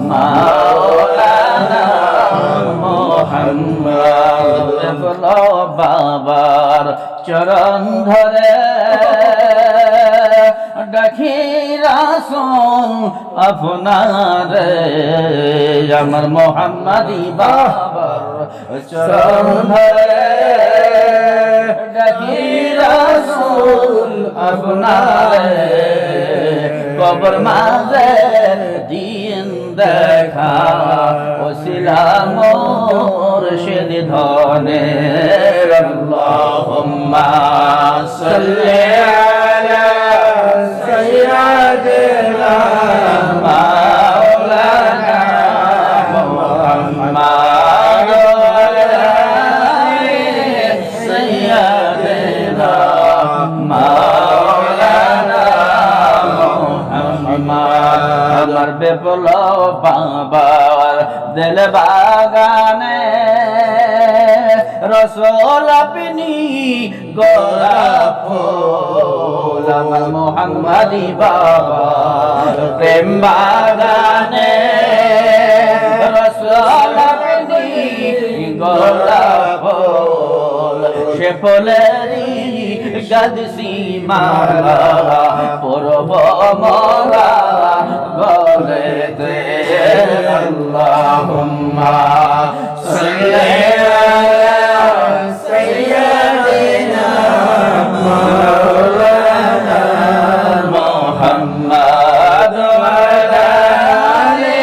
মাওলানা মুহাম্মদ বাবার চরণ ধরে ডাকি রাসূল আপনারে আমার মুহাম্মদি বাবার চরণ ধরে ডাকি রাসূল আপনারে কবর মাঝে দিন দেখা ওসিলা মুর্শিদ ধনে আল্লাহুম্মা সাল্লি আলা সাইয়্যিদিনা মাওলানা মুহাম্মদ ওয়া সাইয়্যিদিনা আমার বেপল বাবার দিল বাগানে রসুল আপনি গোলাপ ফুল আমার মুহাম্মদি বাবার প্রেম বাগানে রসুল আপনি গোলাপ ফুল সে ফুলেরই গাদসি মালা পরব মোরা গলেতে আল্লাহুম্মা সাল্লি আলা সাইয়্যিদিনা মাওলানা মুহাম্মদ ওয়া আলা আলি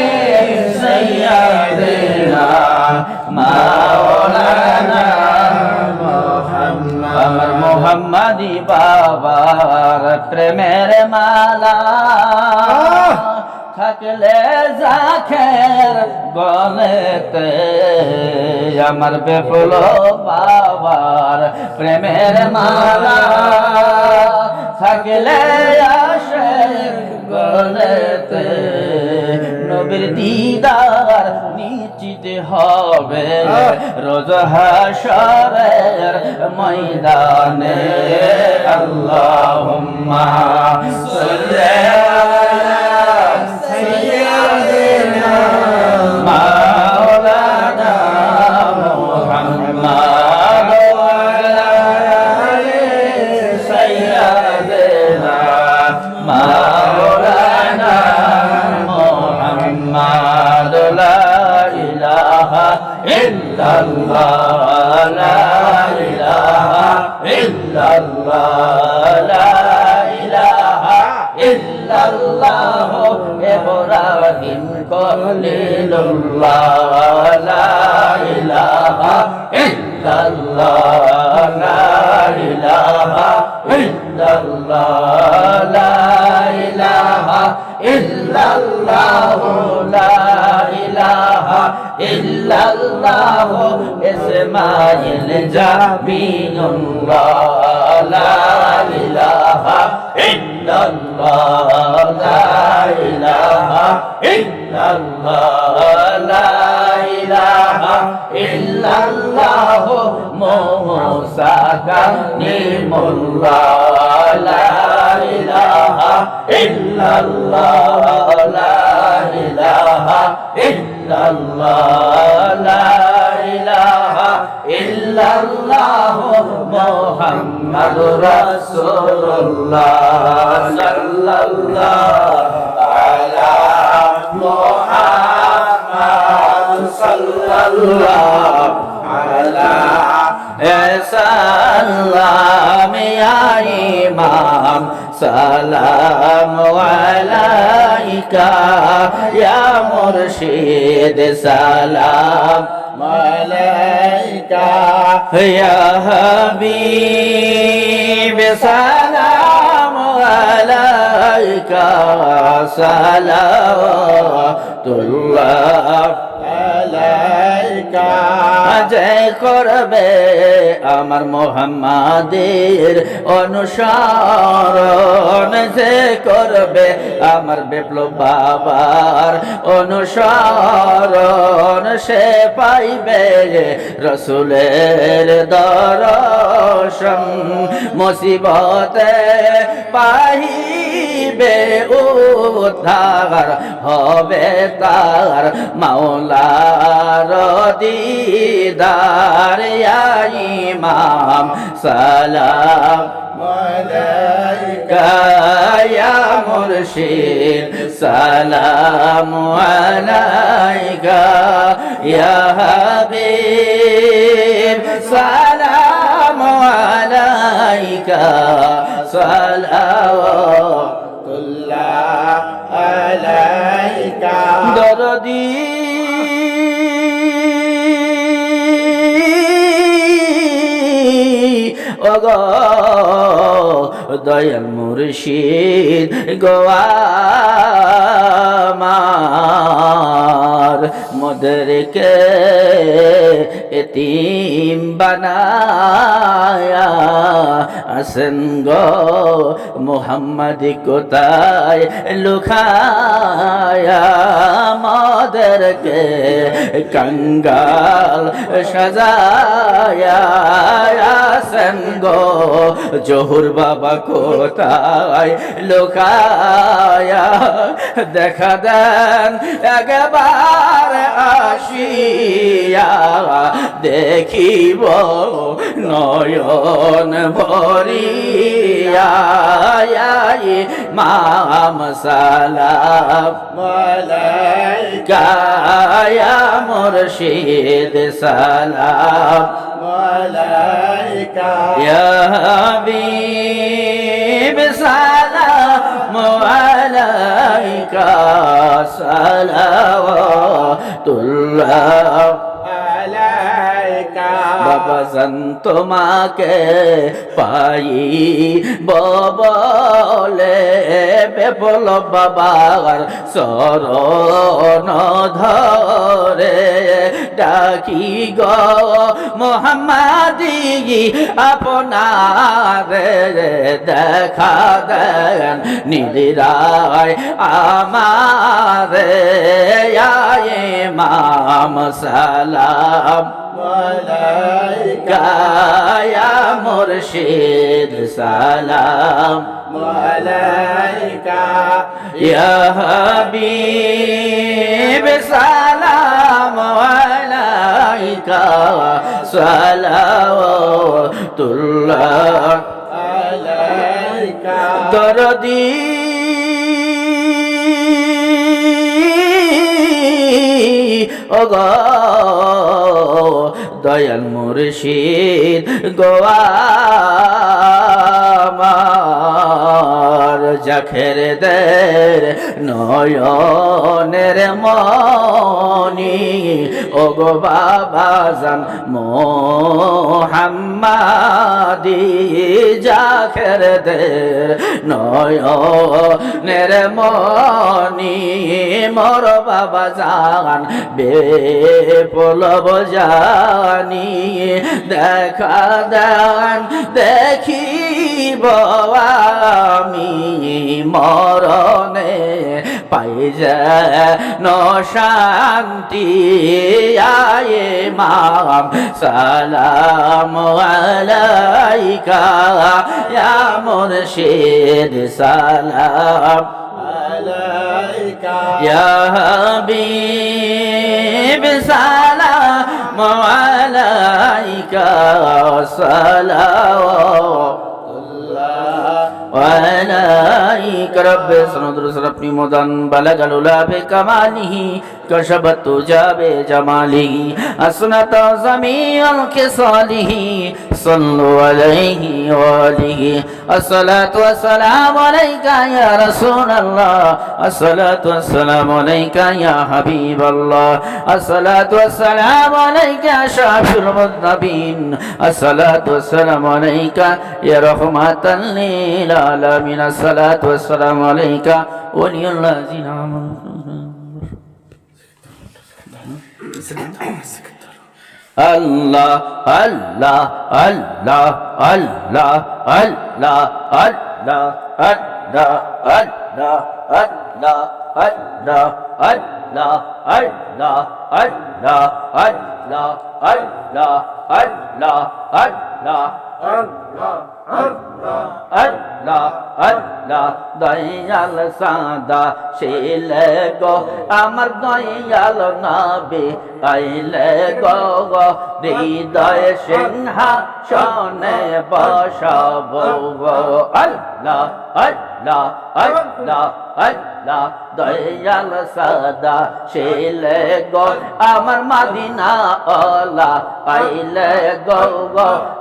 সাইয়্যিদিনা মাওলানা আমার মুহাম্মদি বাবার প্রেমের মালা থাকলে জাখের গলেতে আমার বেফল বাবার প্রেমের মালা থাকলে আশেক গলেতে নবীর দিদার নিশ্চিত হবে রোজ হাশরের ময়দানে আল্লাহুম্মা সাল্লি আলা সাইয়্যিদিনা মাওলানা মুহাম্মদ ওয়া আলা আলি সাইয়্যিদিনা মাওলানা মুহাম্মদ লা ইলাহা ইল্লাল্লাহ লা ইলাহা ইল্লাল্লাহ লা ইলাহা ইল্লাল্লাহ ইব্রাহিম খলিলুল্লাহ লা ইলাহা ইল্লাল্লাহ লা ইলাহা ইল্লাল্লাহ লা ইলাহা ইল্লাল্লাহ লা ইলাহা ইল্লাল্লাহ ইসমাঈল জাবিনুল্লাহ লা ইলাহা ইল্লাল্লাহ লা ইলাহা ইল্লাল্লাহ লা ইলাহা ইল্লাল্লাহ মুসা কালিমুল্লাহ লা ইলাহা ইল্লাল্লাহ লা ইলাহা ইল্লাল্লাহ লা ইলাহা ইল্লাল্লাহ মুহাম্মাদুর রাসূলুল্লাহ সাল্লাল্লাহু আলা মুহাম্মাদ সাল্লাল্লাহু আলা সালাম ইয়া ইমাম সালাম আলাইকা ইয়া মুর্শিদ সালাম আলাইকা ইয়া হাবিব সালাম আলাইকা সালাওয়াতুল্লাহ আলাইকা জয় করবে আমার মুহাম্মাদের অনুসরণ যে করবে আমার বিপ্লব বাবার অনুসরণ সে পাইবে রসুলের দর্শন মুসিবতে পাই হইবে উদ্ধার হবে তার মাওলার দিদার ইয়া ইমাম সালাম আলাইকা ইয়া মুর্শিদ সালাম আলাইকা ইয়া হাবিব সালাম আলাইকা সালাওয়াতুল্লাহ আলাইকা দরদি ওগো দয়াল মুর্শিদ গোয়ামার মোদেরকে এতিম বানায়া আসেন গো মুহাম্মদ কোথায় লুকায়া মোদেরকে কঙ্গাল সাজায়া আসেন গো জহুর বাবা কোথায় লুকায়া দেখা দেন একবার আসিয়া দেখিব নয়ন ভরিয়া মাম সালাম আলাইকা ইয়া মুর্শিদ সালাম আলাইকা ইয়া হাবিব সালাম আলাইকা সালাওয়াতুল্লাহ আলাইকা বাবা জান তোমাকে পাই বলে বেপল বাবার শরণ ধরে ডাকি গো মুহাম্মাদি আপনারে দেখা দেন নিরায় আমারে ইমাম সালাম আলাইকা ইয়া মুর্শিদ সালাম আলাইকা ইয়া হাবিব সালাম আলাইকা সালাওয়াতুল্লাহ আলাইকা দরদি ওগো দয়াল মুর্শিদ গোয়ামার জাখের দের নয়নের মনি ওগো বাবা জান মোহাম্মদি জাখের দের নয়নের মনি মোর বাবা জান বেপলব জানি দেখা দেন দেখিব আমি মরণে পাই যেন শান্তি ইমাম সালাম আলাইকা ইয়া মুর্শিদ সালাম আলাইকা ইয়া হাবিব সালাম আলাইকা সালাওয়াতুল্লাহ عليك رب سند رسل اپنی مدن بلغ العلا بکماله کشفت تجا بجماله اسنت جميع الخصاله صلوا عليه وآله الصلاة والسلام عليك يا رسول الله الصلاة والسلام عليك يا حبيب الله الصلاة والسلام عليك يا شافي المذنبين الصلاة والسلام عليك يا رحمة للعالمين الصلاة والسلام عليك ولي الذين آمنوا الله الله الله الله الله الله الله الله الله الله الله الله الله الله الله الله الله আল্লাহ আল্লাহ দয়াল সাদা শিলে গো আমার দয়াল নবী আইলে গো হৃদয় সিংহাসনে বসাবো গো আল্লাহ আল্লাহ আল্লাহ আল্লাহ দয়াল সাদা শিলে গো আমার মদিনা ওলা আইলে গো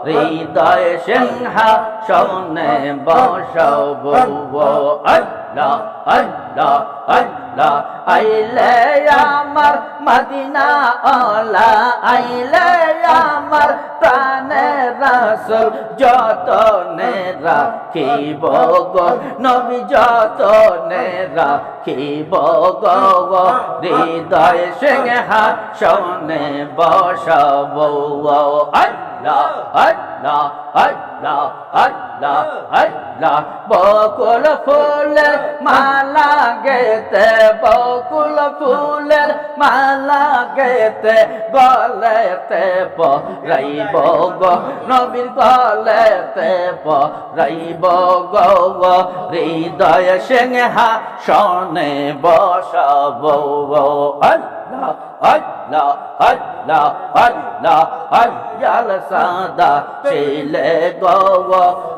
হৃদয় সিংহাসনে বসাবো গো আল্লাহ আল্লাহ আল্লাহ আইলে আমার মদিনা ওলা আইলে আমার প্রাণের রাসূল যতনে রাখিব গো নবী যতনে রাখিব গো হৃদয় সিংহাসনে বসাবো গো আল্লাহ আল্লাহ আল্লাহ আল্লাহ আল্লাহ বকুল ফুলের মালা গেতে বকুল ফুলের মালা গেতে গলেতে পরাইব গো নবীর গলেতে পরাইব গো হৃদয় সিংহাসনে বসাবো গো আল্লাহ আল্লাহ আল্লাহ আল্লাহ আল্লাহ সাদা শিলে গো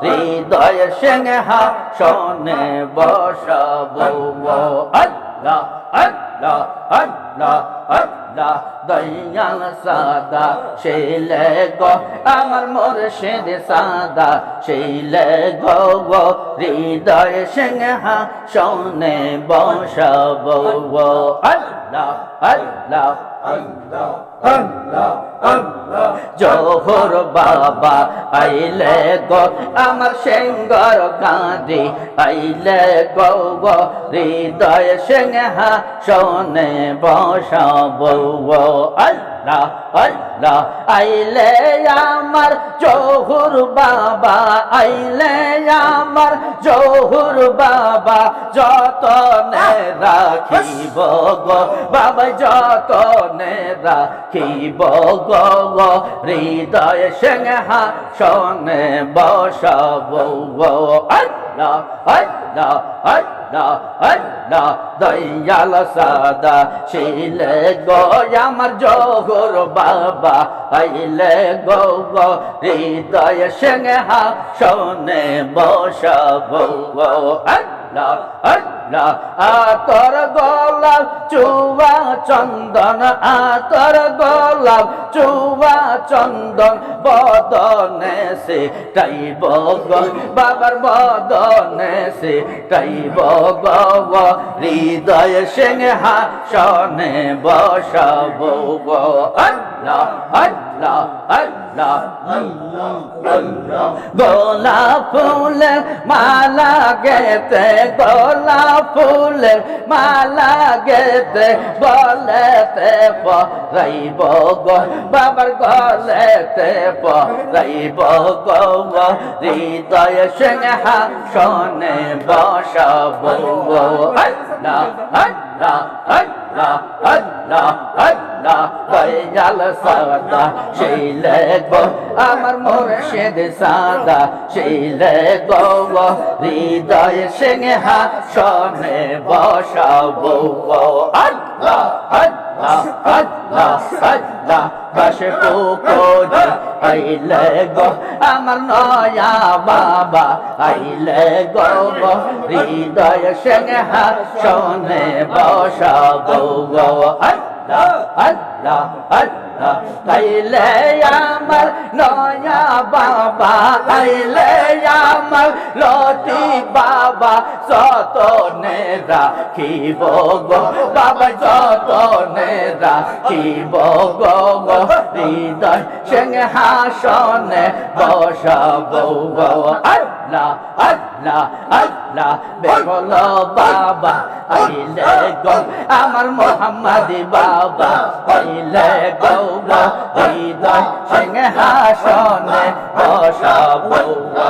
হৃদয় সিংহাসনে বসাবো গো আল্লাহ আল্লাহ আল্লাহ আল্লাহ দয়াল সাদা শিলে গো আমার মুর্শিদ সাদা শিলে গো হৃদয় সিংহাসনে বসাবো গো আল্লাহ আল্লাহ আল্লাহ আল্লাহ আল্লাহ জোহর বাবা আইলে গো আমার সিংহর কাঁদি আইলে গো হৃদয় সিংহাসনে বসাবো গো আল্লাহ আল্লাহ আইলে আমার জোহর বাবা আইলে আমার জোহর বাবা যতনে রাখিব গো বাবা যতনে রাখিব গো হৃদয় সিংহাসনে বসাবো গো আল্লাহ আল্লাহ আল্লাহ আল্লাহ দয়াল সাদা শিলে গো আমার জোহর বাবা আইলে গো হৃদয় সিংহাসনে বসাবো গো আল্লাহ আল্লাহ আতর গোলাপ চুয়া চন্দন আতর গোলাপ চুয়া চন্দন বদনে সে টাইব গো বাবার বদনে সে টাইব গো হৃদয় সিংহাসনে বসাবো গো আল্লাহ আল্লাহ আল্লাহ আল্লাহ গোলাপ ফুলের মালা গেতে গোলাপ ফুলের মালা গেতে গলেতে পরাইব গো বাবার গলেতে পরাইব গো হৃদয় সিংহাসনে বসাবো গো আল্লাহ আল্লাহ আল্লাহ আল্লাহ আল্লাহ দয়াল সাদা শিলে গো আমার মুর্শিদ সাদা শিলে গো হৃদয় সিংহাসনে বসাবো গো আল্লাহ আল্লাহ আল্লাহ আল্লাহ বাসে পুকুরি আইলে গো আমার নয়া বাবা আইলে গো হৃদয় সিংহাসনে বসাবো গো আল্লাহ আল্লাহ আল্লাহ আইলে আমার নয়া বাবা আইলে আমার লতি বাবা যতনে রাখিব গো বাবা যতনে রাখিব গো হৃদয় সিংহাসনে বসাবো গো আল্লাহ আল্লাহ আল্লাহ বেগল বাবা আইলে গো আমার মোহাম্মদি বাবা আইলে গো হৃদয় সিংহাসনে বসাবো গো